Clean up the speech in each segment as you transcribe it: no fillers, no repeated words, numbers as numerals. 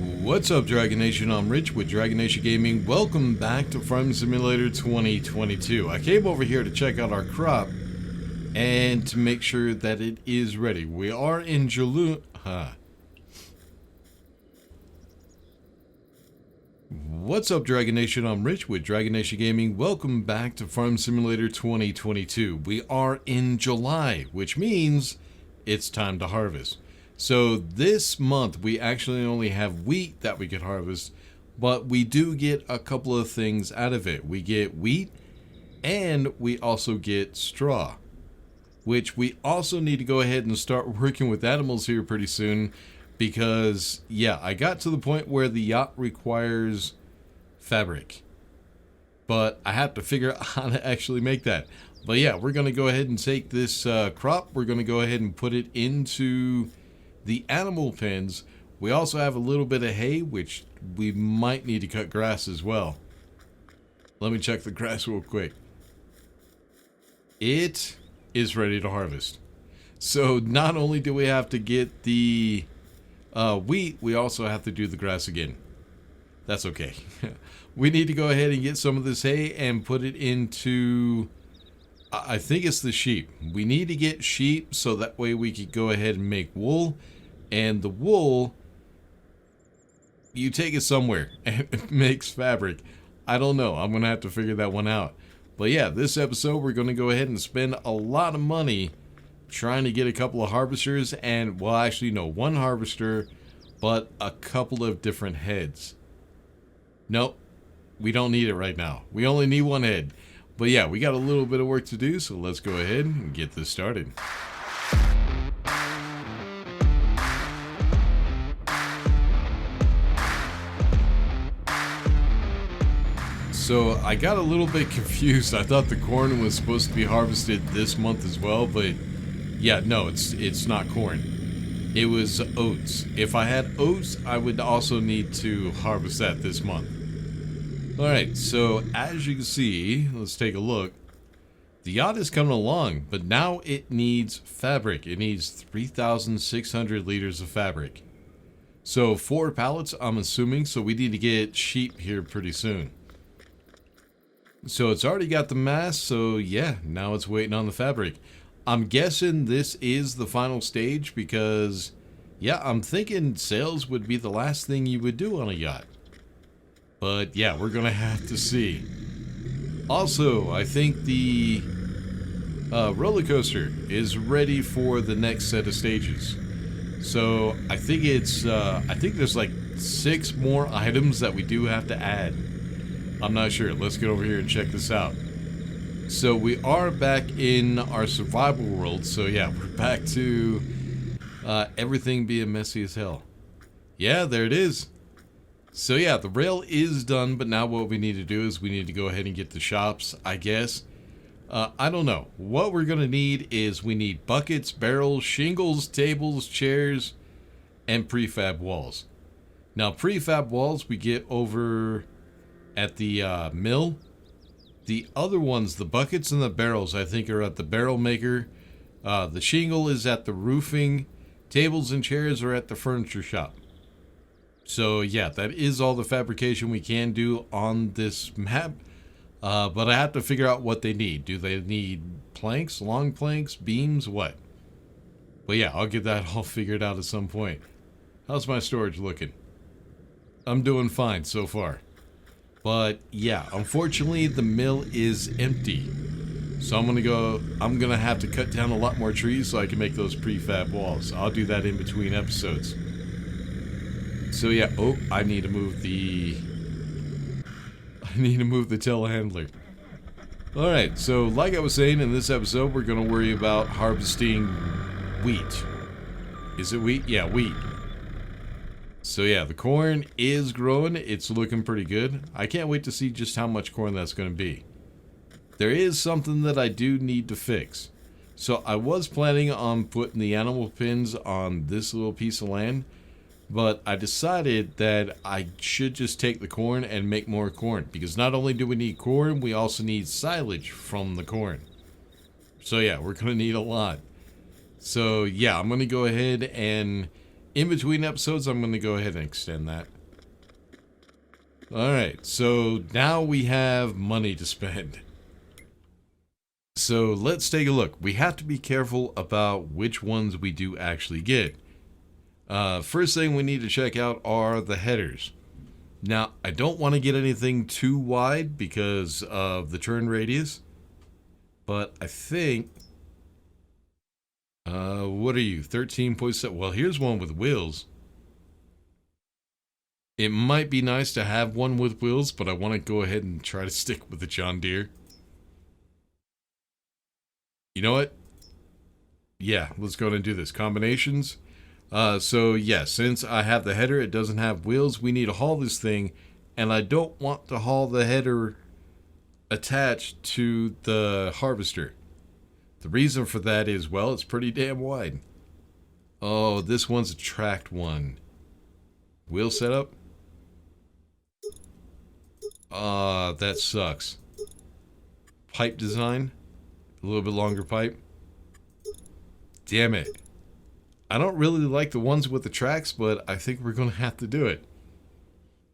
What's up, Dragon Nation? I'm Rich with Dragon Nation Gaming. Welcome back to Farming Simulator 2022. I came over here to check out our crop and to make sure that it is ready. We are in July. What's up, Dragon Nation? I'm Rich with Dragon Nation Gaming. Welcome back to Farm Simulator 2022. We are in July, which means it's time to harvest. So this month we actually only have wheat that we could harvest, but we do get a couple of things out of it. We get wheat and we also get straw, which we also need to go ahead and start working with animals here pretty soon because, yeah, I got to the point where the yacht requires fabric, but I have to figure out how to actually make that. But yeah, we're going to go ahead and take this crop. We're going to go ahead and put it into the animal pens. We also have a little bit of hay, which we might need to cut grass as well. Let me check the grass real quick. It is ready to harvest. So not only do we have to get the wheat, we also have to do the grass again. That's okay. We need to go ahead and get some of this hay and put it into, I think it's the sheep. We need to get sheep so that way we could go ahead and make wool. And the wool, you take it somewhere and it makes fabric. I don't know. I'm going to have to figure that one out. But yeah, this episode we're going to go ahead and spend a lot of money trying to get a couple of harvesters. And, well, actually, no, one harvester, but a couple of different heads. Nope, we don't need it right now. We only need one head. But yeah, we got a little bit of work to do, so let's go ahead and get this started. So I got a little bit confused. I thought the corn was supposed to be harvested this month as well, but yeah, no, it's not corn. It was oats. If I had oats, I would also need to harvest that this month. Alright, so as you can see, let's take a look. The yacht is coming along, but now it needs fabric. It needs 3,600 liters of fabric. So 4 pallets, I'm assuming, so we need to get sheep here pretty soon. So it's already got the mass, so yeah, now it's waiting on the fabric. I'm guessing this is the final stage because, yeah, I'm thinking sales would be the last thing you would do on a yacht. But yeah, we're going to have to see. Also, I think the roller coaster is ready for the next set of stages. So I think I think there's like 6 more items that we do have to add. I'm not sure. Let's get over here and check this out. So we are back in our survival world. So yeah, we're back to everything being messy as hell. Yeah, there it is. So yeah, the rail is done, but now what we need to do is we need to go ahead and get the shops, I guess. I don't know. What we're going to need is we need buckets, barrels, shingles, tables, chairs, and prefab walls. Now, prefab walls we get over at the mill. The other ones, the buckets and the barrels, I think are at the barrel maker. The shingle is at the roofing. Tables and chairs are at the furniture shop. So yeah, that is all the fabrication we can do on this map. But I have to figure out what they need. Do they need planks, long planks, beams, what? But yeah, I'll get that all figured out at some point. How's my storage looking? I'm doing fine so far. But yeah, unfortunately the mill is empty. So I'm gonna have to cut down a lot more trees so I can make those prefab walls. I'll do that in between episodes. So yeah, oh, I need to move the telehandler. Alright, so like I was saying, in this episode we're gonna worry about harvesting wheat. Is it wheat? Yeah, wheat. So yeah, the corn is growing. It's looking pretty good. I can't wait to see just how much corn that's going to be. There is something that I do need to fix. So I was planning on putting the animal pens on this little piece of land, but I decided that I should just take the corn and make more corn, because not only do we need corn, we also need silage from the corn. So yeah, we're going to need a lot. So yeah, I'm going to go ahead and in between episodes, I'm going to go ahead and extend that. Alright, so now we have money to spend. So let's take a look. We have to be careful about which ones we do actually get. First thing we need to check out are the headers. Now, I don't want to get anything too wide because of the turn radius. But I think... what are you? 13.7. Well, here's one with wheels. It might be nice to have one with wheels, but I want to go ahead and try to stick with the John Deere. You know what? Yeah, let's go ahead and do this. Combinations. So yeah, since I have the header, it doesn't have wheels, we need to haul this thing, and I don't want to haul the header attached to the harvester. The reason for that is, well, it's pretty damn wide. Oh, this one's a tracked one. Wheel setup? That sucks. Pipe design? A little bit longer pipe? Damn it. I don't really like the ones with the tracks, but I think we're going to have to do it.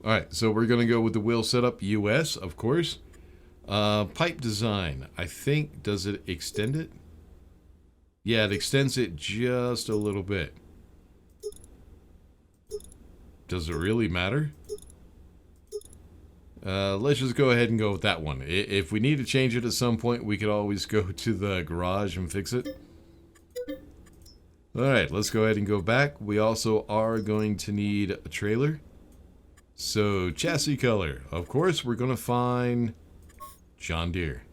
Alright, so we're going to go with the wheel setup US, of course. Pipe design. I think, does it extend it? Yeah, it extends it just a little bit. Does it really matter? Let's just go ahead and go with that one. If we need to change it at some point, we could always go to the garage and fix it. Alright, let's go ahead and go back. We also are going to need a trailer. So, chassis color. Of course, we're going to find John Deere.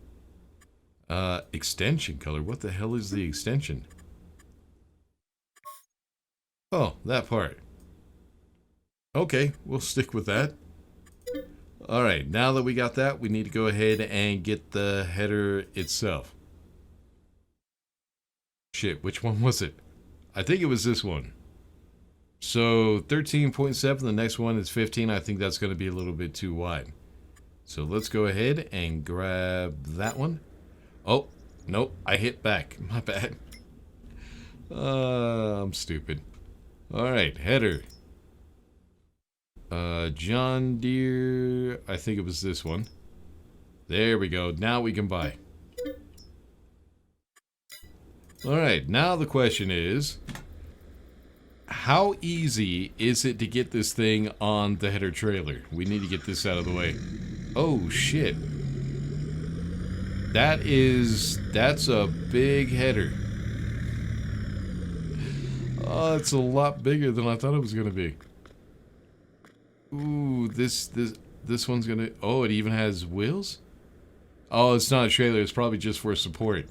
Extension color. What the hell is the extension? Oh, that part. Okay, we'll stick with that. Alright, now that we got that, we need to go ahead and get the header itself. Shit, which one was it? I think it was this one. So 13.7, the next one is 15. I think that's going to be a little bit too wide. So let's go ahead and grab that one. Oh, nope, I hit back. My bad. I'm stupid. Alright, header. John Deere, I think it was this one. There we go. Now we can buy. Alright, now the question is, how easy is it to get this thing on the header trailer? We need to get this out of the way. Oh, shit. That's a big header. Oh, it's a lot bigger than I thought it was going to be. Ooh, this one's going to... Oh, it even has wheels? Oh, it's not a trailer. It's probably just for support.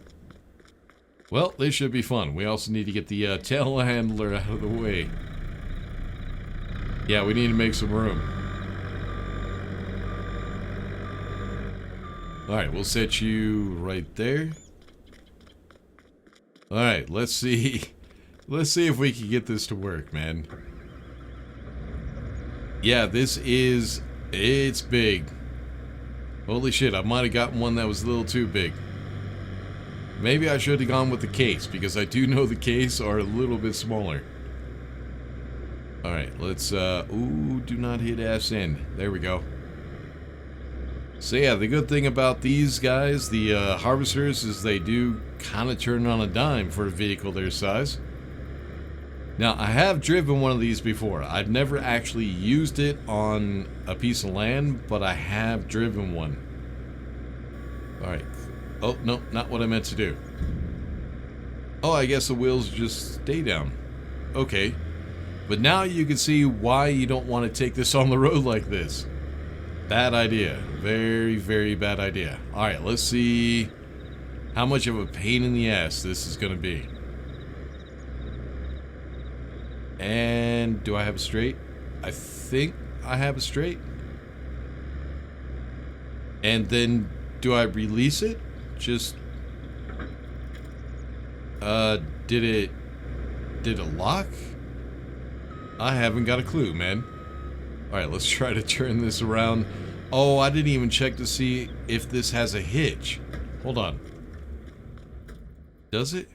Well, this should be fun. We also need to get the telehandler out of the way. Yeah, we need to make some room. Alright, we'll set you right there. Alright, let's see. Let's see if we can get this to work, man. Yeah, it's big. Holy shit, I might have gotten one that was a little too big. Maybe I should have gone with the case, because I do know the case are a little bit smaller. Alright, let's, ooh, do not hit SN. There we go. So yeah, the good thing about these guys, the harvesters, is they do kind of turn on a dime for a vehicle their size. Now, I have driven one of these before. I've never actually used it on a piece of land, but I have driven one. Alright. Oh, no, not what I meant to do. Oh, I guess the wheels just stay down. Okay. But now you can see why you don't want to take this on the road like this. Bad idea. Very, very bad idea. Alright, let's see how much of a pain in the ass this is going to be. And do I have a straight? I think I have a straight. And then do I release it? Just did it lock? I haven't got a clue, man. Alright, let's try to turn this around. Oh, I didn't even check to see if this has a hitch. Hold on. Does it?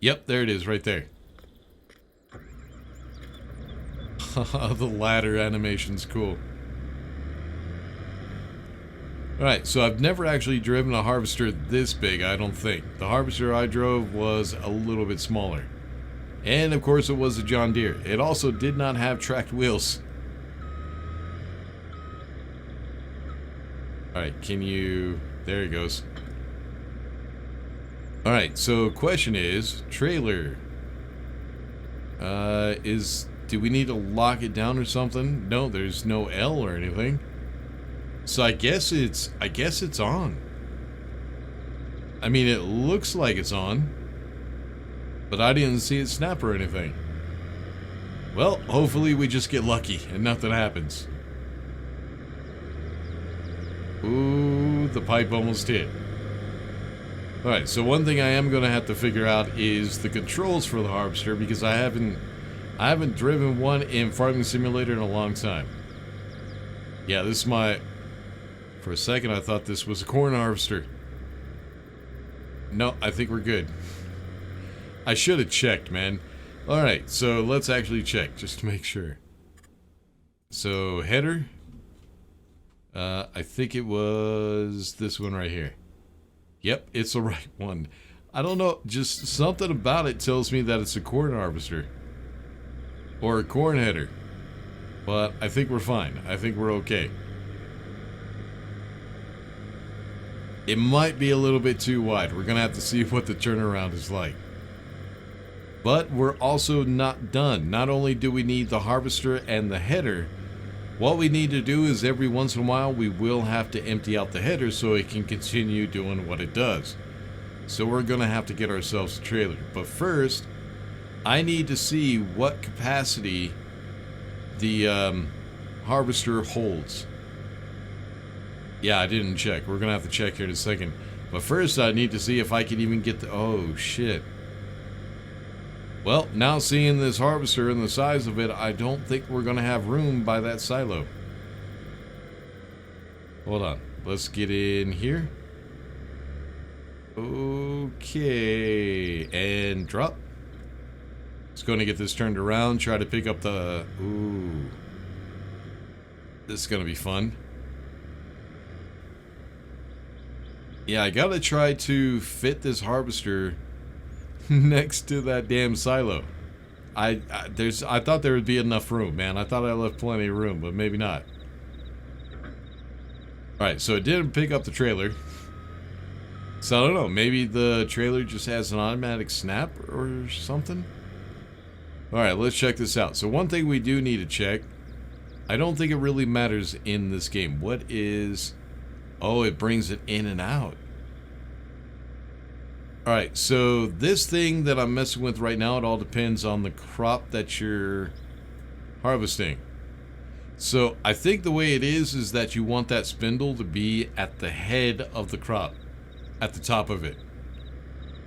Yep, there it is right there. The ladder animation's cool. Alright, so I've never actually driven a harvester this big, I don't think. The harvester I drove was a little bit smaller. And of course it was a John Deere. It also did not have tracked wheels. Alright, can you... There he goes. Alright, so question is, trailer. Do we need to lock it down or something? No, there's no L or anything. So I guess it's on. I mean, it looks like it's on. But I didn't see it snap or anything. Well, hopefully we just get lucky and nothing happens. Ooh, the pipe almost hit. Alright, so one thing I am going to have to figure out is the controls for the harvester, because I haven't driven one in Farming Simulator in a long time. Yeah, this is my... For a second I thought this was a corn harvester. No, I think we're good. I should have checked, man. Alright, so let's actually check, just to make sure. So, header. I think it was this one right here. Yep, it's the right one. I don't know, just something about it tells me that it's a corn harvester. Or a corn header. But I think we're fine. I think we're okay. It might be a little bit too wide. We're going to have to see what the turnaround is like. But we're also not done. Not only do we need the harvester and the header, what we need to do is every once in a while we will have to empty out the header so it can continue doing what it does. So we're going to have to get ourselves a trailer. But first, I need to see what capacity the harvester holds. Yeah, I didn't check. We're going to have to check here in a second. But first, I need to see if I can even get the... Oh, shit. Well, now seeing this harvester and the size of it, I don't think we're going to have room by that silo. Hold on. Let's get in here. Okay. And drop. It's going to get this turned around. Try to pick up the... Ooh. This is going to be fun. Yeah, I gotta try to fit this harvester next to that damn silo. I thought there would be enough room, man. I thought I left plenty of room, but maybe not. Alright, so it didn't pick up the trailer. So I don't know, maybe the trailer just has an automatic snap or something? Alright, let's check this out. So one thing we do need to check, I don't think it really matters in this game. What is... Oh, it brings it in and out. Alright, so this thing that I'm messing with right now, it all depends on the crop that you're harvesting. So I think the way it is that you want that spindle to be at the head of the crop, at the top of it.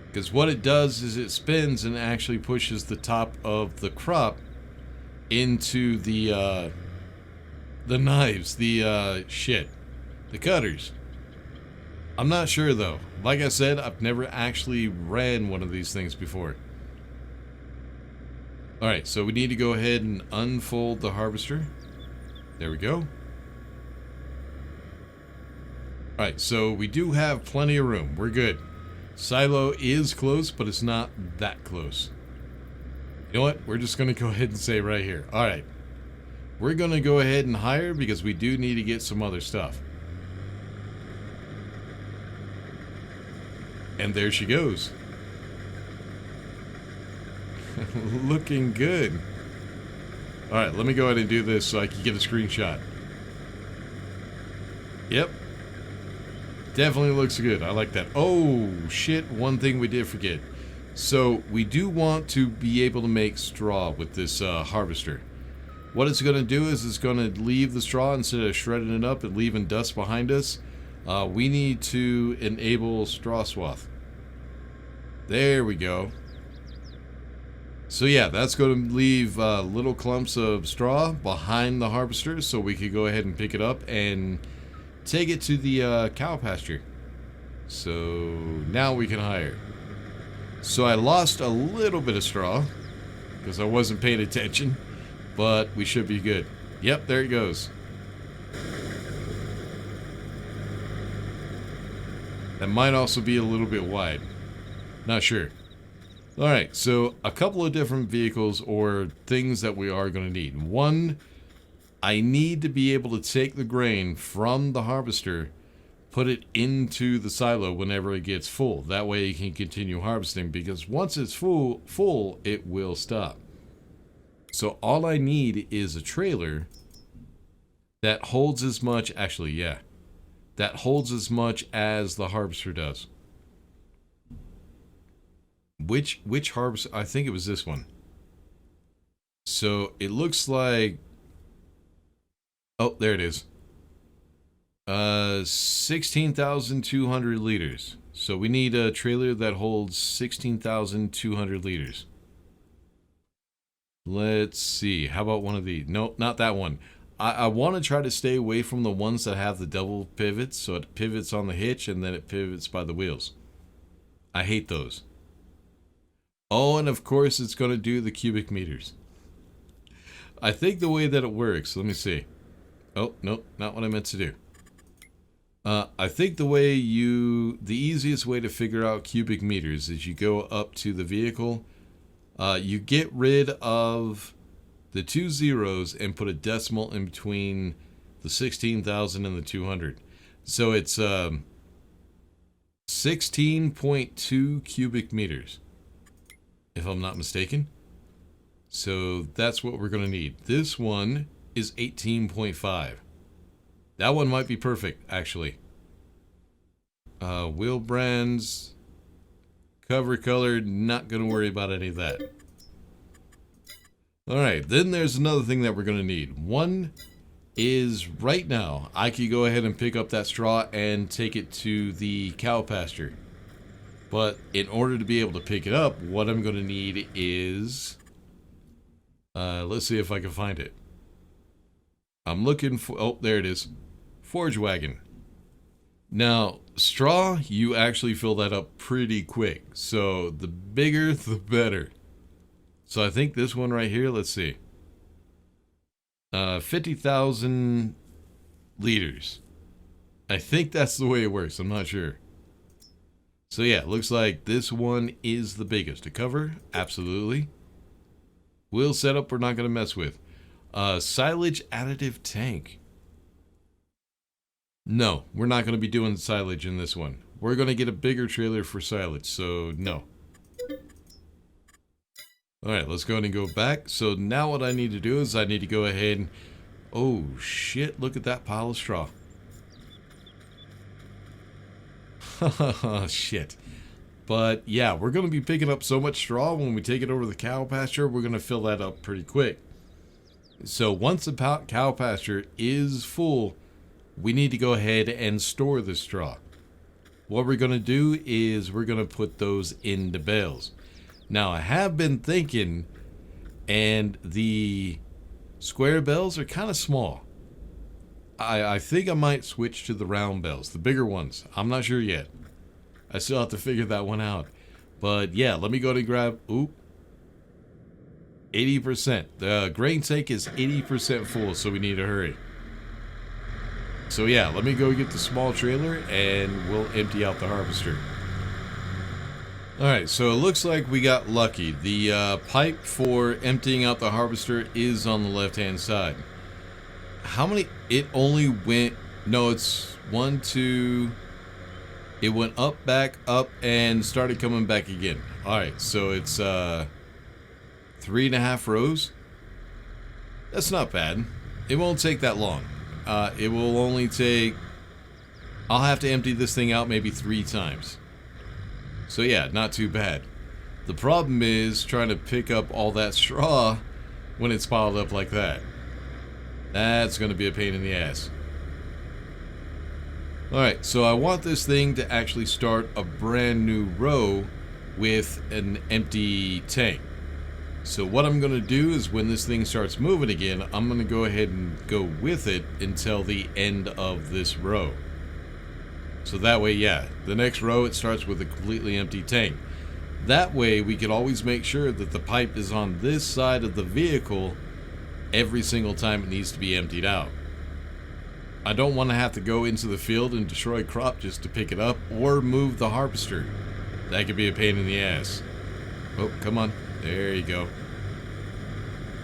Because what it does is it spins and actually pushes the top of the crop into the knives, the cutters. I'm not sure though. Like I said, I've never actually ran one of these things before. Alright, so we need to go ahead and unfold the harvester. There we go. Alright, so we do have plenty of room. We're good. Silo is close, but it's not that close. You know what? We're just going to go ahead and say right here. Alright. We're going to go ahead and hire because we do need to get some other stuff. And there she goes. Looking good. Alright, let me go ahead and do this so I can get a screenshot. Yep. Definitely looks good. I like that. Oh, shit. One thing we did forget. So, we do want to be able to make straw with this harvester. What it's going to do is it's going to leave the straw instead of shredding it up and leaving dust behind us. We need to enable straw swath. There we go. So yeah, that's going to leave little clumps of straw behind the harvester so we could go ahead and pick it up and take it to the cow pasture. So now we can hire. So I lost a little bit of straw because I wasn't paying attention, but we should be good. Yep, there it goes. That might also be a little bit wide. Not sure. Alright, so a couple of different vehicles or things that we are going to need. One, I need to be able to take the grain from the harvester, put it into the silo whenever it gets full. That way you can continue harvesting, because once it's full, it will stop. So all I need is a trailer that holds as much, actually, yeah, that holds as much as the harvester does. Which harvester? I think it was this one. So it looks like, oh, there it is. 16,200 liters. So we need a trailer that holds 16,200 liters. Let's see. How about one of these? No, not that one. I want to try to stay away from the ones that have the double pivots. So it pivots on the hitch and then it pivots by the wheels. I hate those. Oh, and of course it's going to do the cubic meters. I think the way that it works, let me see. Oh, no, not what I meant to do. I think the easiest way to figure out cubic meters is you go up to the vehicle, you get rid of the 2 zeros and put a decimal in between the 16,000 and the 200. So it's 16.2 cubic meters, if I'm not mistaken. So that's what we're going to need. This one is 18.5. That one might be perfect, actually. Wheel brands, cover color, not going to worry about any of that. Alright, then there's another thing that we're going to need. One is, right now, I could go ahead and pick up that straw and take it to the cow pasture. But in order to be able to pick it up, what I'm going to need is... let's see if I can find it. I'm looking for... Oh, there it is. Forge wagon. Now, straw, you actually fill that up pretty quick. So, the bigger, the better. So, I think this one right here, let's see. 50,000 liters. I think that's the way it works. I'm not sure. So, yeah, looks like this one is the biggest. A cover? Absolutely. Wheel setup, we're not going to mess with. Silage additive tank. No, we're not going to be doing silage in this one. We're going to get a bigger trailer for silage, so no. Alright, let's go ahead and go back. So now what I need to do is I need to go ahead and... Oh, shit, look at that pile of straw. Shit. But yeah, we're going to be picking up so much straw when we take it over to the cow pasture, we're going to fill that up pretty quick. So once the cow pasture is full, we need to go ahead and store the straw. What we're going to do is we're going to put those into bales. Now, I have been thinking, and the square bales are kind of small. I think I might switch to the round bales, the bigger ones. I'm not sure yet. I still have to figure that one out. But yeah, let me go to grab... Oop. 80%. The grain tank is 80% full, so we need to hurry. So yeah, let me go get the small trailer and we'll empty out the harvester. Alright, so it looks like we got lucky. The pipe for emptying out the harvester is on the left-hand side. How many? It only went... No, it's 1, 2... It went up, back, up, and started coming back again. Alright, so it's 3.5 rows. That's not bad. It won't take that long. It will only take... I'll have to empty this thing out maybe 3 times. So yeah, not too bad. The problem is trying to pick up all that straw when it's piled up like that. That's going to be a pain in the ass. Alright, so I want this thing to actually start a brand new row with an empty tank. So what I'm going to do is when this thing starts moving again, I'm going to go ahead and go with it until the end of this row. So that way, yeah, the next row it starts with a completely empty tank. That way we can always make sure that the pipe is on this side of the vehicle every single time it needs to be emptied out. I don't want to have to go into the field and destroy crop just to pick it up or move the harvester. That could be a pain in the ass. Oh, come on. There you go.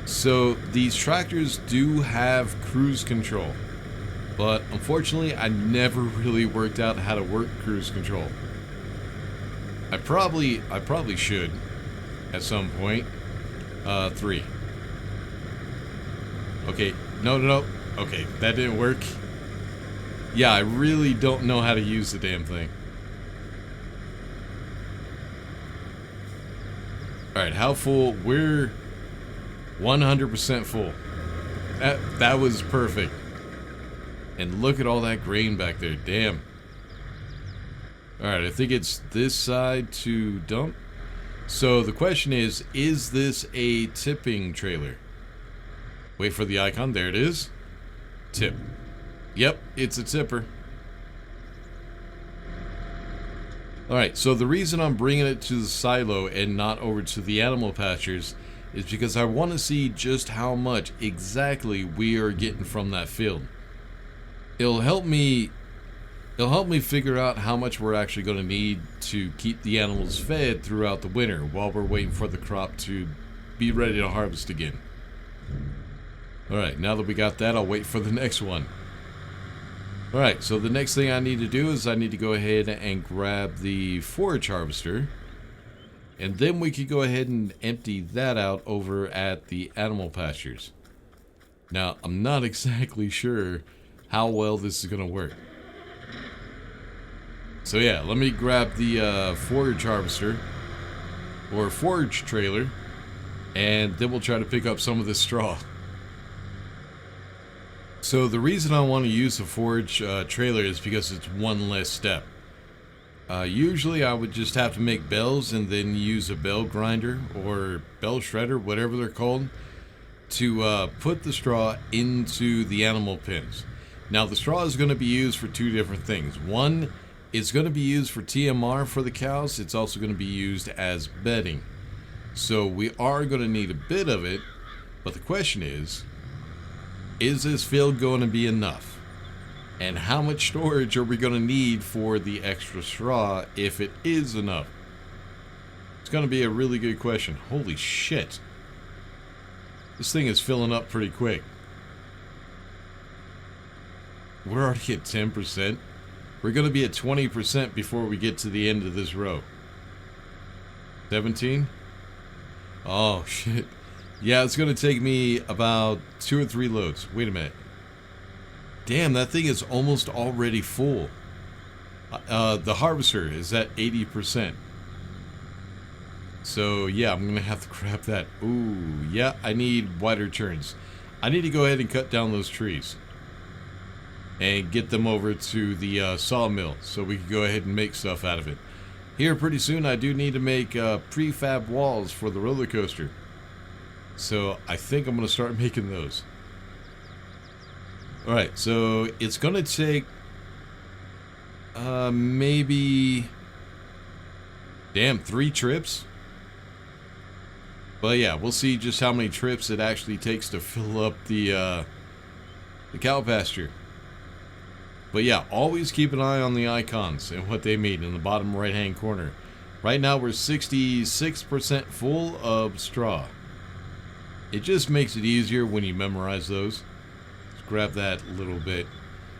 So these tractors do have cruise control, but unfortunately I never really worked out how to work cruise control. I probably should at some point. 3. Okay, no. Okay, that didn't work. Yeah, I really don't know how to use the damn thing. Alright, how full? We're 100% full. That was perfect. And look at all that grain back there. Damn. Alright, I think it's this side to dump. So the question is this a tipping trailer? Wait for the icon. There it is. Tip. Yep, it's a tipper. Alright, so the reason I'm bringing it to the silo and not over to the animal pastures is because I want to see just how much exactly we are getting from that field. It'll help me figure out how much we're actually going to need to keep the animals fed throughout the winter while we're waiting for the crop to be ready to harvest again. Alright, now that we got that, I'll wait for the next one. Alright, so the next thing I need to do is I need to go ahead and grab the forage harvester. And then we could go ahead and empty that out over at the animal pastures. Now, I'm not exactly sure how well this is going to work. So yeah, let me grab the forage harvester, or forage trailer, and then we'll try to pick up some of this straw. So the reason I want to use the forage trailer is because it's one less step. Usually I would just have to make bales and then use a bale grinder or bale shredder, whatever they're called, to put the straw into the animal pens. Now the straw is going to be used for 2 different things. One, it's going to be used for TMR for the cows. It's also going to be used as bedding. So we are going to need a bit of it, but the question is this field going to be enough? And how much storage are we going to need for the extra straw if it is enough? It's going to be a really good question. Holy shit. This thing is filling up pretty quick. We're already at 10%. We're going to be at 20% before we get to the end of this row. 17? Oh, shit. Yeah, it's going to take me about 2 or 3 loads. Wait a minute. Damn, that thing is almost already full. The harvester is at 80%. So, yeah, I'm going to have to grab that. Ooh, yeah, I need wider turns. I need to go ahead and cut down those trees and get them over to the sawmill so we can go ahead and make stuff out of it. Here, pretty soon, I do need to make prefab walls for the roller coaster. So, I think I'm going to start making those. Alright, so it's going to take maybe, damn, 3 trips? But yeah, we'll see just how many trips it actually takes to fill up the cow pasture. But yeah, always keep an eye on the icons and what they mean in the bottom right hand corner. Right now we're 66% full of straw. It just makes it easier when you memorize those. Let's grab that little bit.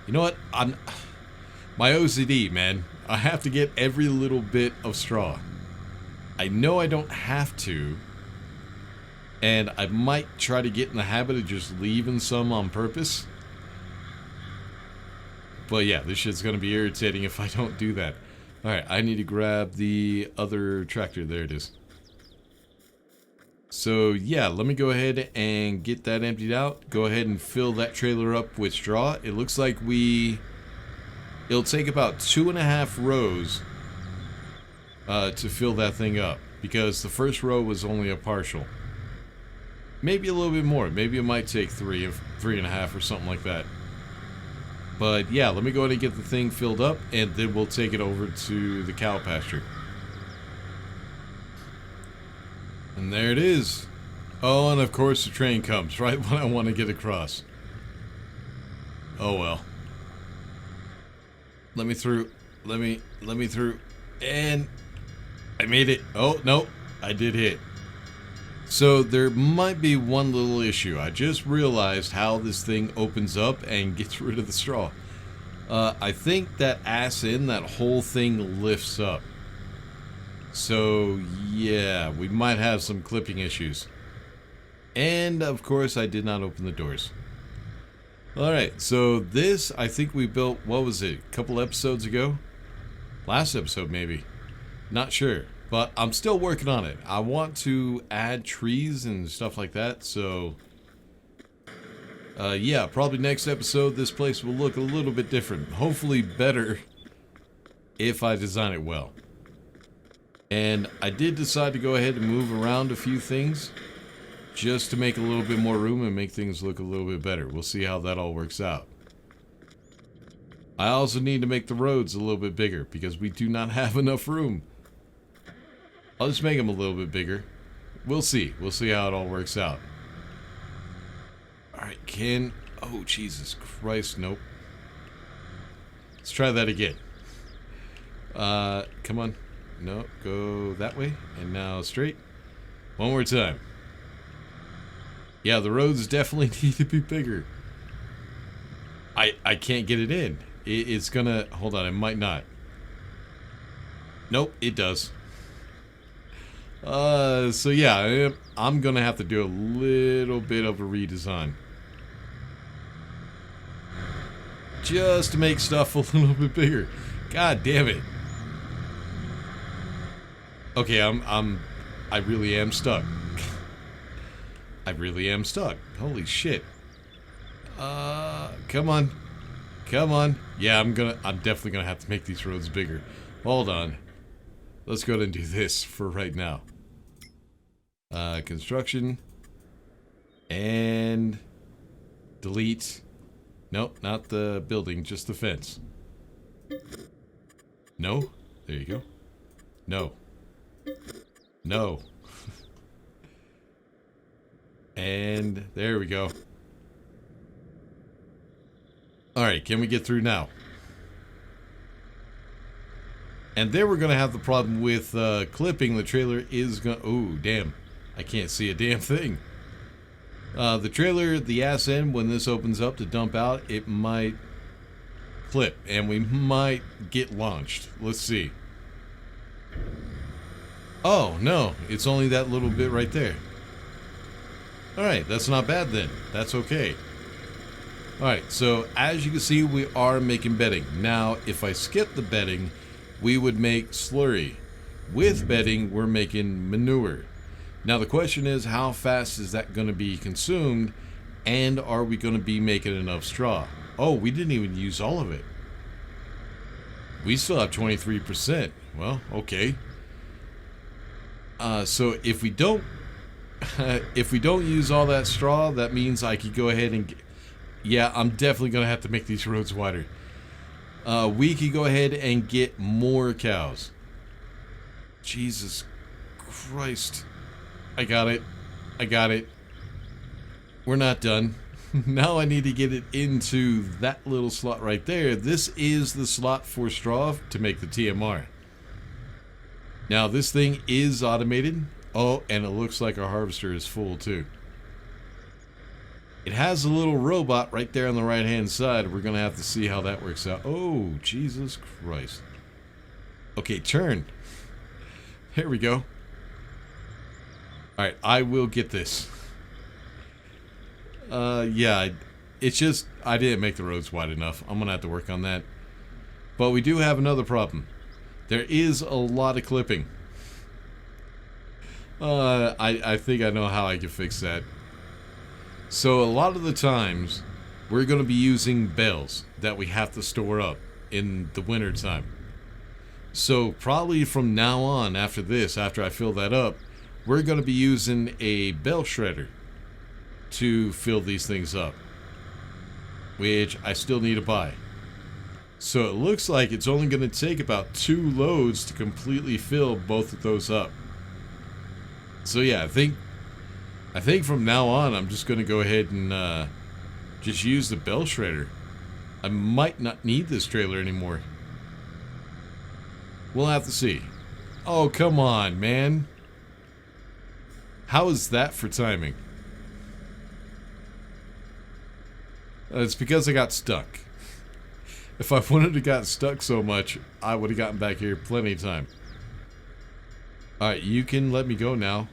You know what? My OCD, man. I have to get every little bit of straw. I know I don't have to. And I might try to get in the habit of just leaving some on purpose. But yeah, this shit's going to be irritating if I don't do that. Alright, I need to grab the other tractor. There it is. So yeah, let me go ahead and get that emptied out. Go ahead and fill that trailer up with straw. It looks like it'll take about 2.5 rows to fill that thing up. Because the first row was only a partial. Maybe a little bit more. Maybe it might take 3.5 or something like that. But yeah, let me go ahead and get the thing filled up, and then we'll take it over to the cow pasture. And there it is. Oh, and of course the train comes right when I want to get across. Oh well. Let me through. Let me through. And I made it. Oh, no. I did hit. So there might be one little issue. I just realized how this thing opens up and gets rid of the straw. I think that ass in, that whole thing lifts up. So yeah, we might have some clipping issues. And of course I did not open the doors. Alright, so this I think we built, what was it, a couple episodes ago? Last episode maybe. Not sure. But I'm still working on it. I want to add trees and stuff like that, so... yeah, probably next episode this place will look a little bit different. Hopefully better if I design it well. And I did decide to go ahead and move around a few things just to make a little bit more room and make things look a little bit better. We'll see how that all works out. I also need to make the roads a little bit bigger because we do not have enough room. I'll just make them a little bit bigger. We'll see. We'll see how it all works out. Alright, oh, Jesus Christ, nope. Let's try that again. Come on. No, go that way. And now straight. One more time. Yeah, the roads definitely need to be bigger. I can't get it in. It's gonna... Hold on, it might not. Nope, it does. So yeah, I'm gonna have to do a little bit of a redesign. Just to make stuff a little bit bigger. God damn it. Okay, I really am stuck. I really am stuck. Holy shit. Come on. Come on. Yeah, I'm definitely gonna have to make these roads bigger. Hold on. Let's go ahead and do this for right now. Construction. And delete. Nope, not the building, just the fence. No? There you go. No. No. And there we go. Alright, can we get through now? And then we're going to have the problem with clipping. The trailer is going to... Oh, damn. I can't see a damn thing. The trailer, the ass end, when this opens up to dump out, it might clip. And we might get launched. Let's see. Oh, no. It's only that little bit right there. Alright, that's not bad then. That's okay. Alright, so as you can see, we are making bedding. Now, if I skip the bedding, we would make slurry. With bedding, we're making manure. Now, the question is, how fast is that going to be consumed? And are we going to be making enough straw? Oh, we didn't even use all of it. We still have 23%. Well, okay. So if we don't use all that straw, that means I could go ahead and yeah, I'm definitely gonna have to make these roads wider. We could go ahead and get more cows. Jesus Christ. I got it. I got it. We're not done. Now I need to get it into that little slot right there. This is the slot for straw to make the TMR. Now this thing is automated. Oh, and it looks like our harvester is full too. It has a little robot right there on the right hand side. We're gonna have to see how that works out. Oh, Jesus Christ. Okay, turn. There we go. Alright, I will get this. Yeah, it's just I didn't make the roads wide enough. I'm gonna have to work on that. But we do have another problem. There is a lot of clipping. I think I know how I can fix that. So a lot of the times, we're going to be using bales that we have to store up in the winter time. So probably from now on, after this, after I fill that up, we're going to be using a bale shredder to fill these things up, which I still need to buy. So it looks like it's only going to take about 2 loads to completely fill both of those up. So yeah, I think from now on I'm just going to go ahead and just use the bale shredder. I might not need this trailer anymore. We'll have to see. Oh, come on, man. How is that for timing? It's because I got stuck. If I wouldn't have got stuck so much, I would have gotten back here plenty of time. Alright, you can let me go now.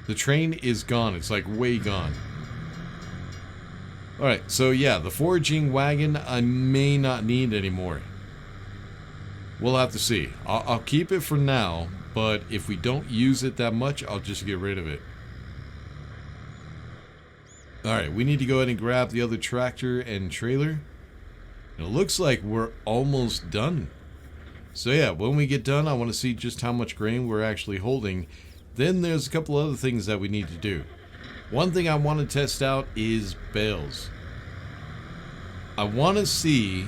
The train is gone. It's like way gone. Alright, so yeah, the foraging wagon I may not need anymore. We'll have to see. I'll keep it for now, but if we don't use it that much, I'll just get rid of it. Alright, we need to go ahead and grab the other tractor and trailer. And it looks like we're almost done. So yeah, when we get done, I want to see just how much grain we're actually holding. Then there's a couple other things that we need to do. One thing I want to test out is bales. I want to see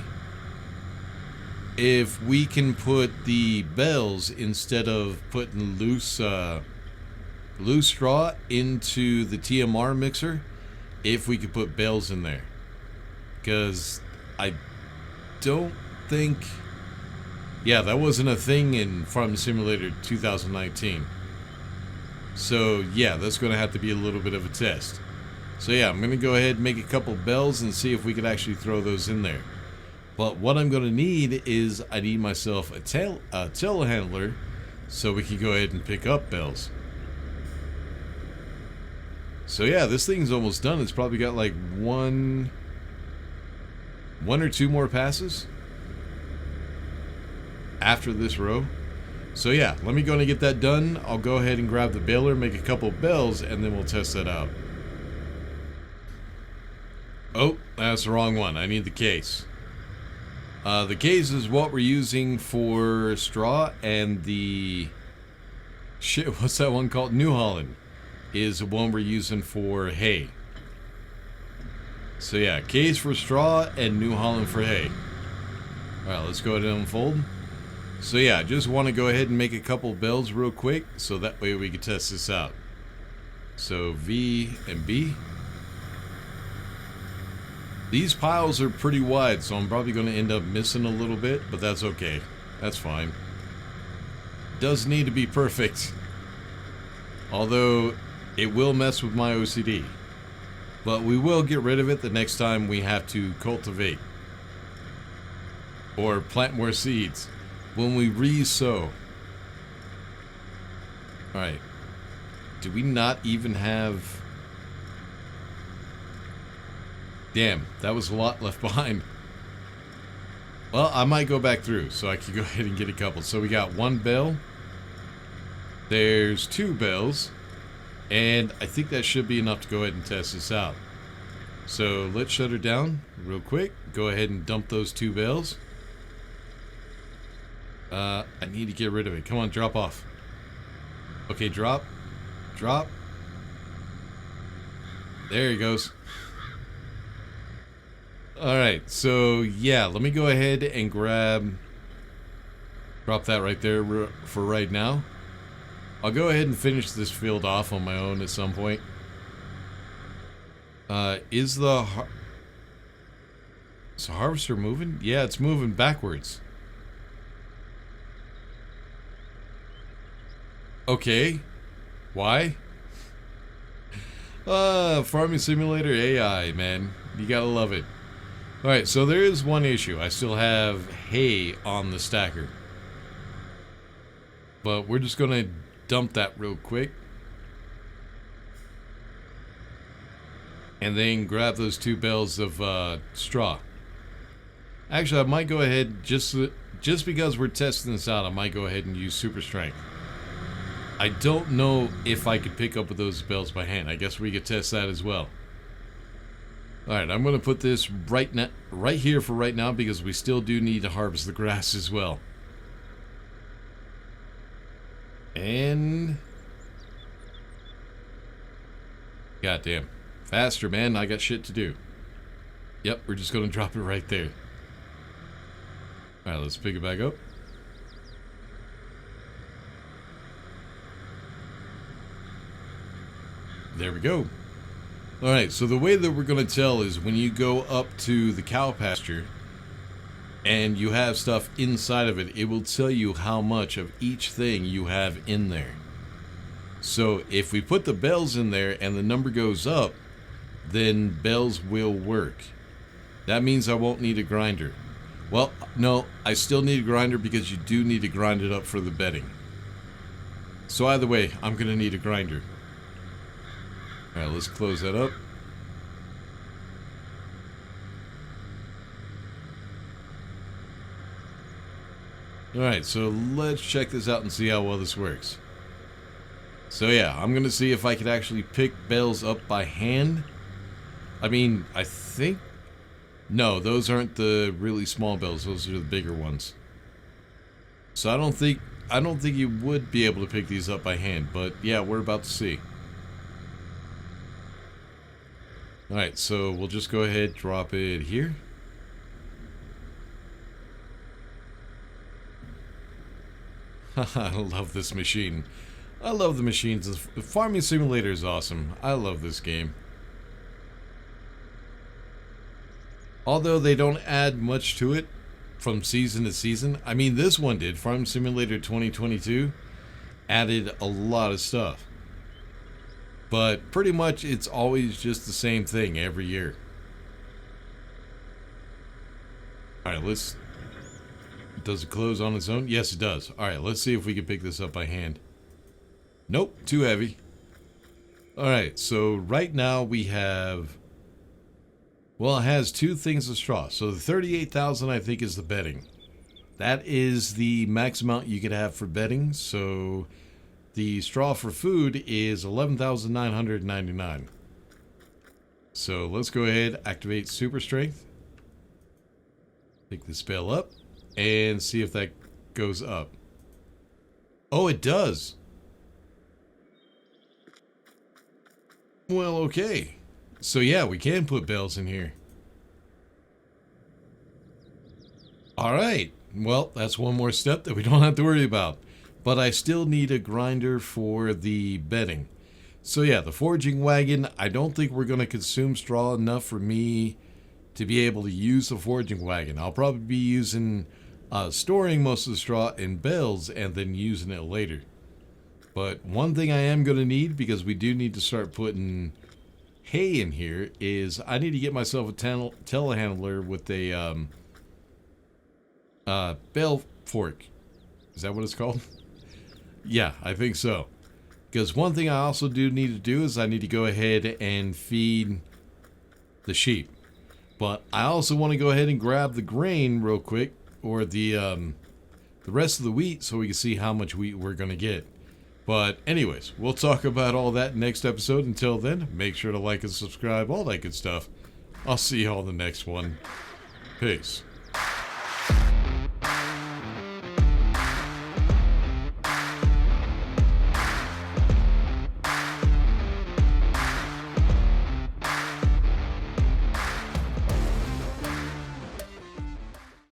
if we can put the bales, instead of putting loose straw into the TMR mixer, if we could put bales in there. Because I don't think... Yeah, that wasn't a thing in Farming Simulator 2019. So yeah, that's going to have to be a little bit of a test. So yeah, I'm going to go ahead and make a couple bales and see if we could actually throw those in there. But what I'm going to need is, I need myself a telehandler so we can go ahead and pick up bales. So yeah, this thing's almost done. It's probably got like one or two more passes after this row. So yeah, let me go and get that done. I'll go ahead and grab the baler, make a couple bales, and then we'll test that out. Oh, that's the wrong one. I need the case. The case is what we're using for straw, and the... Shit, what's that one called? New Holland is the one we're using for hay. So yeah, case for straw and New Holland for hay. Alright, let's go ahead and unfold. So yeah, I just want to go ahead and make a couple bales real quick, so that way we can test this out. So V and B. These piles are pretty wide, so I'm probably going to end up missing a little bit, but that's okay. That's fine. Does need to be perfect. Although, it will mess with my OCD. But we will get rid of it the next time we have to cultivate. Or plant more seeds. When we re-sow. Alright. Do we not even have... Damn, that was a lot left behind. Well, I might go back through, so I can go ahead and get a couple. So we got one bale. There's two bales. And I think that should be enough to go ahead and test this out. So let's shut her down real quick. Go ahead and dump those two bales. I need to get rid of it. Come on, drop off. Okay, drop. Drop. There he goes. Alright, so yeah, let me go ahead and drop that right there for right now. I'll go ahead and finish this field off on my own at some point. Is the harvester moving? Yeah, it's moving backwards. Okay. Why? Farming Simulator AI, man. You gotta love it. Alright, so there is one issue. I still have hay on the stacker. But we're just gonna dump that real quick. And then grab those two bales of straw. Actually, I might go ahead, just because we're testing this out, I might go ahead and use super strength. I don't know if I could pick up with those bales by hand. I guess we could test that as well. Alright, I'm going to put this right here for right now, because we still do need to harvest the grass as well. And... goddamn. Faster, man. I got shit to do. Yep, we're just going to drop it right there. Alright, let's pick it back up. There we go. Alright, so the way that we're going to tell is when you go up to the cow pasture, and you have stuff inside of it, it will tell you how much of each thing you have in there. So if we put the bells in there and the number goes up, then bells will work. That means I won't need a grinder. Well, no, I still need a grinder because you do need to grind it up for the bedding. So either way, I'm going to need a grinder. Alright, let's close that up. Alright, so let's check this out and see how well this works. So yeah, I'm going to see if I could actually pick bells up by hand. I mean, I think... No, those aren't the really small bells. Those are the bigger ones. So I don't think you would be able to pick these up by hand, but yeah, we're about to see. Alright, so we'll just go ahead, drop it here. I love this machine. I love the machines. The Farming Simulator is awesome. I love this game. Although they don't add much to it from season to season. I mean, this one did. Farming Simulator 2022 added a lot of stuff. But pretty much it's always just the same thing every year. Alright, let's... Does it close on its own? Yes, it does. Alright, let's see if we can pick this up by hand. Nope, too heavy. Alright, so right now we have... Well, it has two things of straw. So the 38,000 I think is the bedding. That is the max amount you could have for bedding. So the straw for food is 11,999. So let's go ahead, activate super strength. Pick the spell up and see if that goes up. Oh, it does. Well, okay. So yeah, we can put bells in here. Alright, well, that's one more step that we don't have to worry about. But I still need a grinder for the bedding. So yeah, the foraging wagon, I don't think we're going to consume straw enough for me to be able to use the foraging wagon. I'll probably be using, storing most of the straw in bells and then using it later. But one thing I am going to need, because we do need to start putting hay in here, is I need to get myself a telehandler with a bell fork. Is that what it's called? Yeah, I think so. Because one thing I also do need to do is I need to go ahead and feed the sheep. But I also want to go ahead and grab the grain real quick, or the rest of the wheat, so we can see how much wheat we're going to get. But anyways, we'll talk about all that next episode. Until then, make sure to like and subscribe, all that good stuff. I'll see you all in the next one. Peace.